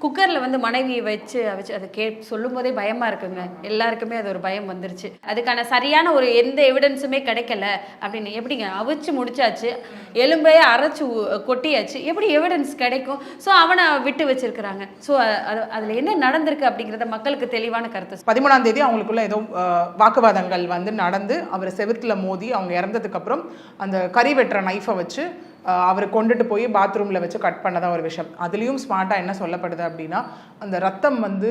குக்கரில் வந்து மனைவியை வச்சு அதை சொல்லும் போதே பயமாக இருக்குங்க. எல்லாருக்குமே அது ஒரு பயம் வந்துருச்சு. அதுக்கான சரியான ஒரு எந்த எவிடன்ஸுமே கிடைக்கல அப்படின்னு. எப்படிங்க அவிச்சு முடிச்சாச்சு, எலும்பையே அரைச்சு கொட்டியாச்சு, எப்படி எவிடன்ஸ் கிடைக்கும்? ஸோ அவனை விட்டு வச்சிருக்கிறாங்க. ஸோ அதில் என்ன நடந்திருக்கு அப்படிங்கிறத மக்களுக்கு தெளிவான கருத்து. 13ஆம் தேதி அவங்களுக்குள்ள ஏதோ வாக்குவாதங்கள் வந்து நடந்து அவர் செவுத்துல மோதி அவங்க இறந்ததுக்கு அப்புறம் அந்த கறி வெட்டுற நைஃபை வச்சு அவர் கொண்டுட்டு போய் பாத்ரூமில் வச்சு கட் பண்ணதான் ஒரு விஷயம். அதுலேயும் ஸ்மார்ட்டாக என்ன சொல்லப்படுது அப்படின்னா, அந்த ரத்தம் வந்து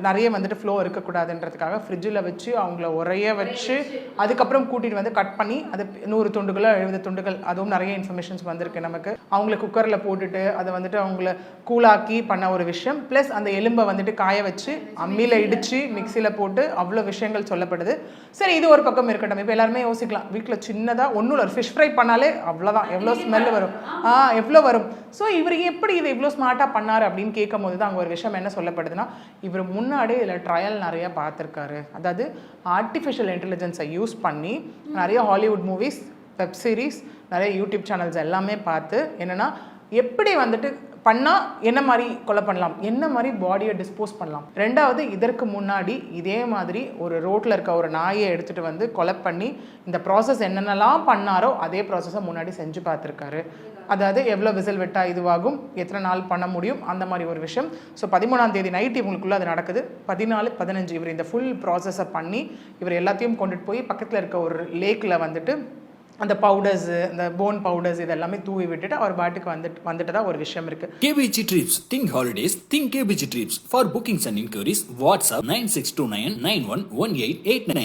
நிறைய வந்துட்டு ஃப்ளோ இருக்கக்கூடாதுன்றதுக்காக ஃப்ரிட்ஜில் வச்சு அவங்கள உரைய வச்சு அதுக்கப்புறம் கூட்டிகிட்டு வந்து கட் பண்ணி அது 100 துண்டுகளோ 70 துண்டுகள், அதுவும் நிறைய இன்ஃபர்மேஷன்ஸ் வந்திருக்கு நமக்கு. அவங்கள குக்கரில் போட்டுட்டு அதை வந்துட்டு அவங்கள கூலாக்கி பண்ண ஒரு விஷயம். ப்ளஸ் அந்த எலும்பை வந்துட்டு காய வச்சு அம்மியில் இடித்து மிக்சியில் போட்டு அவ்வளோ விஷயங்கள் சொல்லப்படுது. சரி, இது ஒரு பக்கம் இருக்கட்டும். இப்போ எல்லாருமே யோசிக்கலாம், வீட்டில் சின்னதாக ஒன்றும் இல்லை, ஃபிஷ் ஃப்ரை பண்ணாலே அவ்வளோதான், எவ்வளோ ஸ்மெல் வரும், எவ்வளோ வரும். ஸோ இவர் எப்படி இதை இவ்வளோ ஸ்மார்ட்டாக பண்ணார் அப்படின்னு கேட்கும் போது தான் அங்கே ஒரு விஷயம் என்ன சொல்லப்படுதுன்னா, இவர் முன்னாடி இதில் ட்ரையல் நிறைய பார்த்துருக்காரு. அதாவது ஆர்டிஃபிஷியல் இன்டெலிஜென்ஸை யூஸ் பண்ணி நிறைய ஹாலிவுட் மூவிஸ், வெப் சீரிஸ், நிறைய யூடியூப் சேனல்ஸ் எல்லாமே பார்த்து என்னென்னா எப்படி வந்துட்டு பண்ணால் என்ன மாதிரி கொலை பண்ணலாம், என்ன மாதிரி பாடியை டிஸ்போஸ் பண்ணலாம். ரெண்டாவது, இதற்கு முன்னாடி இதே மாதிரி ஒரு ரோட்டில் இருக்க ஒரு நாயை எடுத்துகிட்டு வந்து கொலை பண்ணி இந்த ப்ராசஸ் என்னென்னலாம் பண்ணாரோ அதே ப்ராசஸை முன்னாடி செஞ்சு பார்த்துருக்காரு. அதாவது எவ்வளோ விசில் விட்டால் இதுவாகும், எத்தனை நாள் பண்ண முடியும், அந்த மாதிரி ஒரு விஷயம். ஸோ 13ஆம் தேதி நைட் இவங்களுக்குள்ளே அது நடக்குது. 14, 15 இவர் இந்த ஃபுல் ப்ராசஸை பண்ணி இவர் எல்லாத்தையும் கொண்டுட்டு போய் பக்கத்தில் இருக்க ஒரு லேக்கில் வந்துட்டு அந்த பவுடர்ஸ், அந்த போன் பவுடர்ஸ் இதெல்லாமே தூவி விட்டுட்டு அவர் பாட்டுக்கு வந்துட்டு தான் ஒரு விஷயம் இருக்கு. KBG Trips. Think holidays. Think KBG Trips. For bookings and inquiries, WhatsApp 9629911889.